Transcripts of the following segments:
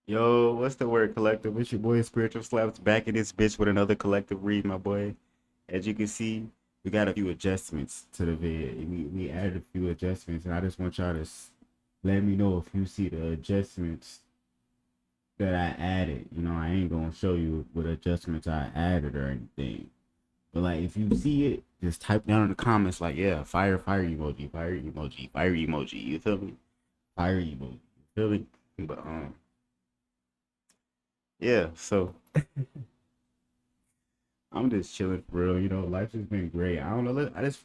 Yo, what's the word collective? It's your boy Spiritual Slaps back in this bitch with another collective read, my boy. As you can see, we got a few adjustments to the vid. We added a few adjustments, and I just want y'all to let me know if you see the adjustments that I added. You know, I ain't gonna show you what adjustments I added or anything. But like if you see it, just type down in the comments like, yeah, fire emoji, fire emoji, fire emoji. You feel me? Fire emoji. You feel me? But yeah, so I'm just chilling for real. You know, life has been great. I don't know. I just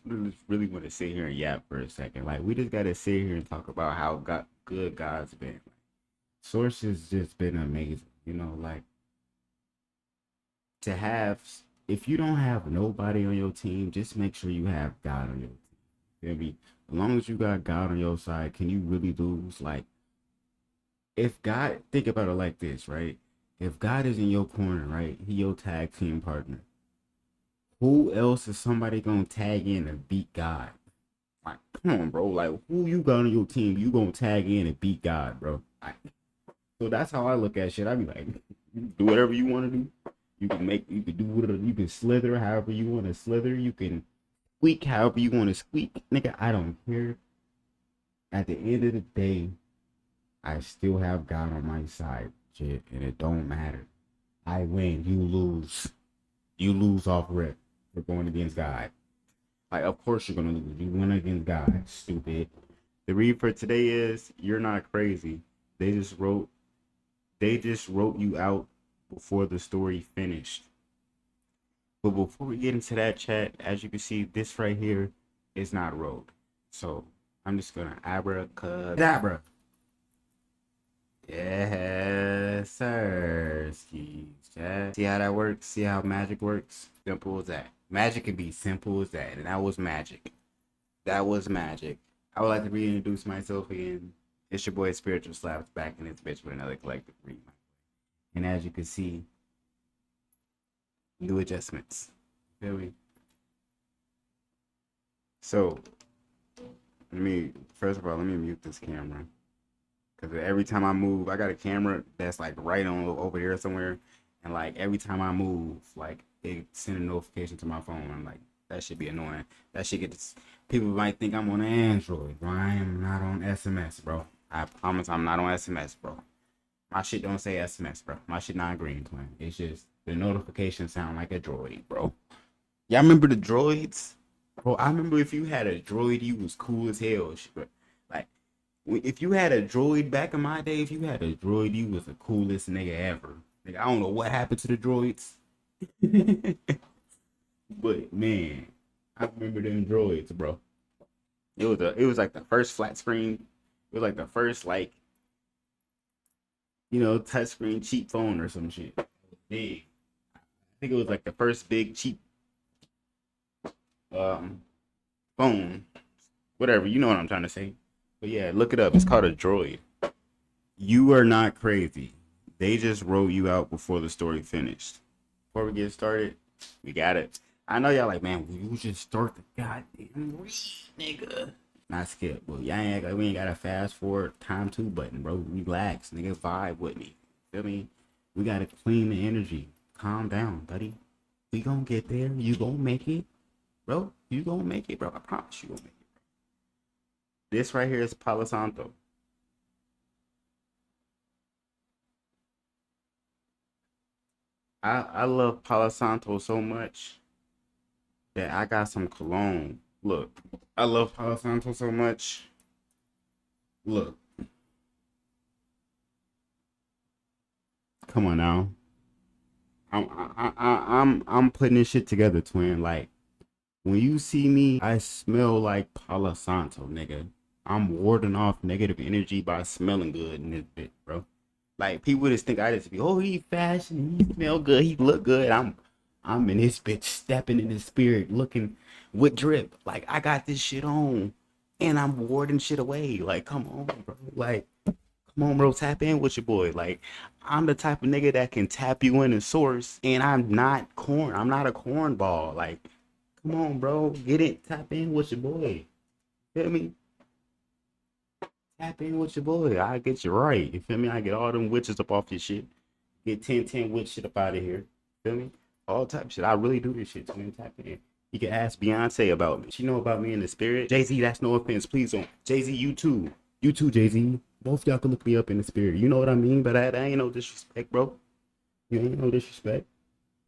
really want to sit here and yap for a second. Like, we just got to sit here and talk about how good God's been. Source has just been amazing. You know, like to have, if you don't have nobody on your team, just make sure you have God on your team. Feel me? As long as you got God on your side, can you really lose? Like, if God, think about it like this, right? If God is in your corner, right? He your tag team partner. Who else is somebody gonna tag in and beat God? Like, come on, bro. Like, who you got on your team? You gonna tag in and beat God, bro? Like, so that's how I look at shit. I be like, do whatever you want to do. You can do whatever. You can slither however you want to slither. You can squeak however you want to squeak, nigga. I don't care. At the end of the day, I still have God on my side, shit, and it don't matter. I win, you lose. You lose off rip for going against God. Like, of course you're gonna lose. You win against God, stupid. The read for today is you're not crazy. They just wrote you out before the story finished. But before we get into that chat, as you can see, this right here is not wrote. So I'm just gonna abracadabra. Yes, sir. Skis, chat. See how that works? See how magic works? Simple as that. Magic can be simple as that. And that was magic. That was magic. I would like to reintroduce myself again. It's your boy Spiritual Slapz back in this bitch with another collective read. And as you can see, new adjustments. Feel me? So, first of all, let me mute this camera. Because every time I move, I got a camera that's like right on over here somewhere. And like every time I move, like it send a notification to my phone. I'm like, that should be annoying. That shit gets, people might think I'm on Android, but I am not on SMS, bro. I promise I'm not on SMS, bro. My shit don't say SMS, bro. My shit not green, twin. It's just the notifications sound like a droid, bro. Y'all remember the droids? Bro, I remember if you had a droid, you was cool as hell. Bro. Like, if you had a droid back in my day, if you had a droid, you was the coolest nigga ever. Like, I don't know what happened to the droids. But man, I remember them droids, bro. It was like the first flat screen. It was like the first like, touchscreen cheap phone or some shit. It was big. I think it was like the first big cheap um phone. Whatever, you know what I'm trying to say. But yeah, look it up. It's called a droid. You are not crazy. They just wrote you out before the story finished. Before we get started, we got it. I know y'all like, man, will you just start the goddamn read, nigga? Not skip, but we ain't got a fast forward time to button, bro. Relax, nigga. Vibe with me. Feel me? We gotta clean the energy. Calm down, buddy. We gonna get there. You gonna make it, bro. You gonna make it, bro. I promise you gonna make it. This right here is Palo Santo. I love Palo Santo so much that I got some cologne. Look, I love Palo Santo so much. Look, come on now. I'm putting this shit together, twin. Like when you see me, I smell like Palo Santo, nigga. I'm warding off negative energy by smelling good in this bit, bro. Like people just think I just be, oh, he fashion, he smell good, he look good. I'm in this bitch stepping in the spirit, looking with drip. Like I got this shit on, and I'm warding shit away. Like come on, bro. Like come on, bro. Tap in with your boy. Like I'm the type of nigga that can tap you in the source, and I'm not corn. I'm not a cornball. Like come on, bro. Get it. Tap in with your boy. Feel me? Tap in with your boy. I get you right. You feel me? I get all them witches up off your shit. Get 10 witch shit up out of here. Feel me? All type of shit. I really do this shit. So then tap in. You can ask Beyonce about me. She know about me in the spirit. Jay-Z, that's no offense. Please don't. Jay-Z, you too. You too, Jay-Z. Both y'all can look me up in the spirit. You know what I mean? But that ain't no disrespect, bro. You ain't no disrespect.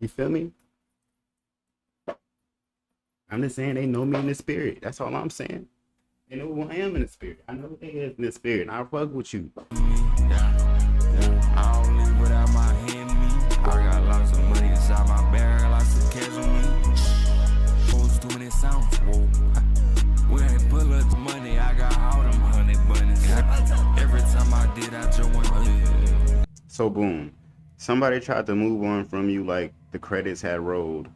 You feel me? I'm just saying they know me in the spirit. That's all I'm saying. They know who I am in the spirit. I know who they is in the spirit. And I fuck with you. I don't live without my hand me. I got lots of money inside my barrel, lots of cash on me. Who's doing it sounds, whoa. When I pull up the money, I got all them honey bunnies. Every time I did, I just went. So boom. Somebody tried to move on from you like the credits had rolled.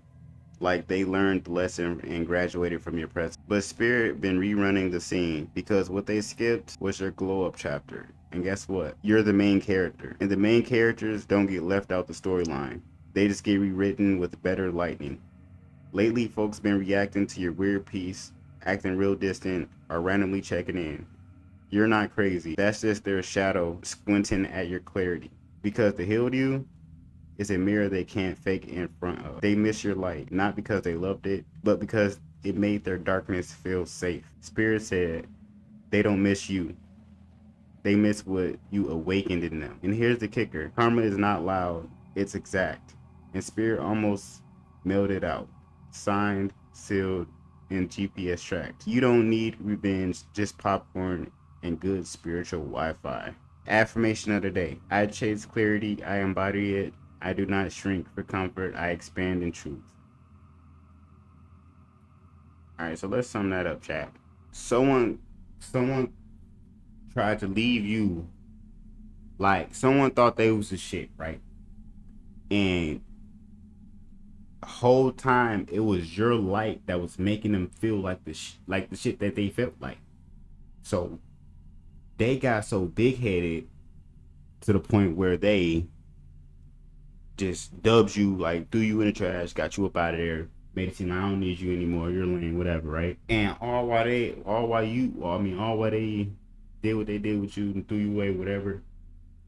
Like they learned the lesson and graduated from your presence. But Spirit been rerunning the scene because what they skipped was your glow up chapter. And guess what? You're the main character. And the main characters don't get left out the storyline. They just get rewritten with better lighting. Lately, folks been reacting to your weird piece, acting real distant, or randomly checking in. You're not crazy. That's just their shadow squinting at your clarity. Because the healed you is a mirror they can't fake in front of. They miss your light, not because they loved it, but because it made their darkness feel safe. Spirit said they don't miss you. They miss what you awakened in them. And here's the kicker. Karma is not loud, it's exact. And Spirit almost mailed it out. Signed, sealed, and GPS tracked. You don't need revenge, just popcorn and good spiritual Wi-Fi. Affirmation of the day. I chase clarity, I embody it. I do not shrink for comfort, I expand in truth. Alright, so let's sum that up, chat. Someone tried to leave you, like someone thought they was the shit, right? And the whole time it was your light that was making them feel like the shit that they felt like. So they got so big headed to the point where they just dubs you, like threw you in the trash, got you up out of there, made it seem like I don't need you anymore, you're lame, whatever, right? And all while they did what they did with you and threw you away, whatever,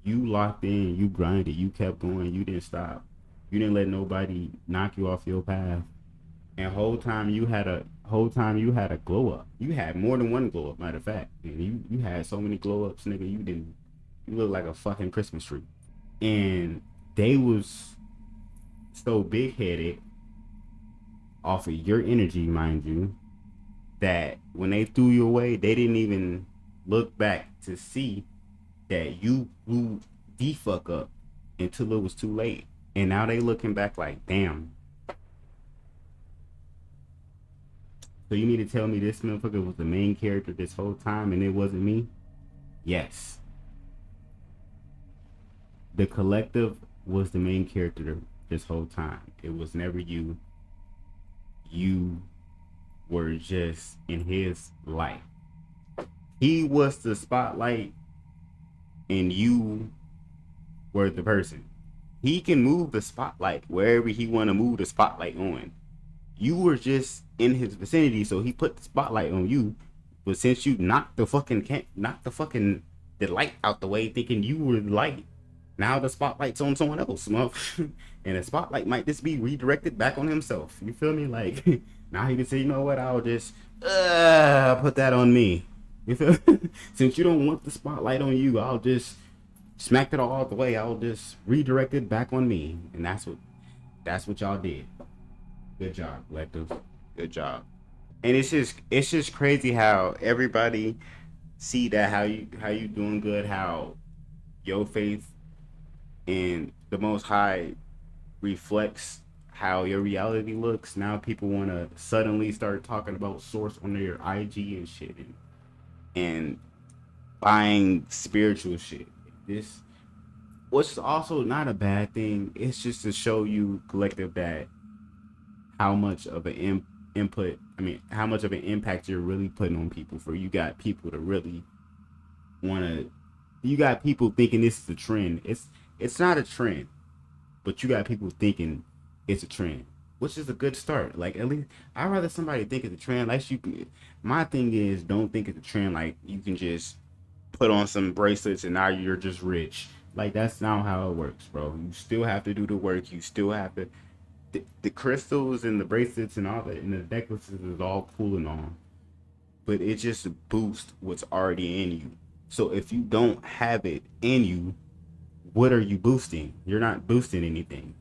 you locked in, you grinded, you kept going, you didn't stop. You didn't let nobody knock you off your path. And whole time you had a glow up. You had more than one glow up, matter of fact. And you had so many glow ups, nigga, you look like a fucking Christmas tree. And they was so big headed off of your energy, mind you, that when they threw you away, they didn't even look back to see that you blew the fuck up until it was too late. And now they looking back like, damn. So you need to tell me this motherfucker was the main character this whole time and it wasn't me? Yes. The collective was the main character this whole time. It was never you. You were just in his life. He was the spotlight and you were the person. He can move the spotlight wherever he want to move the spotlight on. You were just in his vicinity, so he put the spotlight on you. But since you knocked the light out the way, thinking you were the light, now the spotlight's on someone else, and the spotlight might just be redirected back on himself. You feel me? Like now he can say, you know what? I'll just put that on me. You feel? Since you don't want the spotlight on you, I'll just smack it all out the way. I'll just redirect it back on me, and that's what y'all did. Good job, collective. Good job. And it's just crazy how everybody see that how you doing good, how your faith in the Most High reflects how your reality looks. Now people want to suddenly start talking about source on their IG and shit, and buying spiritual shit. This, which is also not a bad thing. It's just to show you, collective, that how much of an how much of an impact you're really putting on people. For you got people to really you got people thinking this is a trend. It's not a trend, but you got people thinking it's a trend, which is a good start. Like, at least I'd rather somebody think it's a trend. Like, my thing is, don't think it's a trend. Like, you can just put on some bracelets and now you're just rich. Like, that's not how it works, bro. You still have to do the work. You still have to. The crystals and the bracelets and all that and the necklaces is all cool and all, but it just boosts what's already in you. So if you don't have it in you, what are you boosting? You're not boosting anything.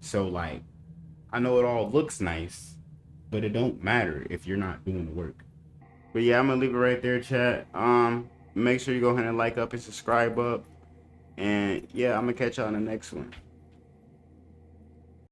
So like, I know it all looks nice, but it don't matter if you're not doing the work. But yeah, I'm gonna leave it right there, chat. Make sure you go ahead and like up and subscribe up. And yeah, I'm gonna catch y'all in the next one.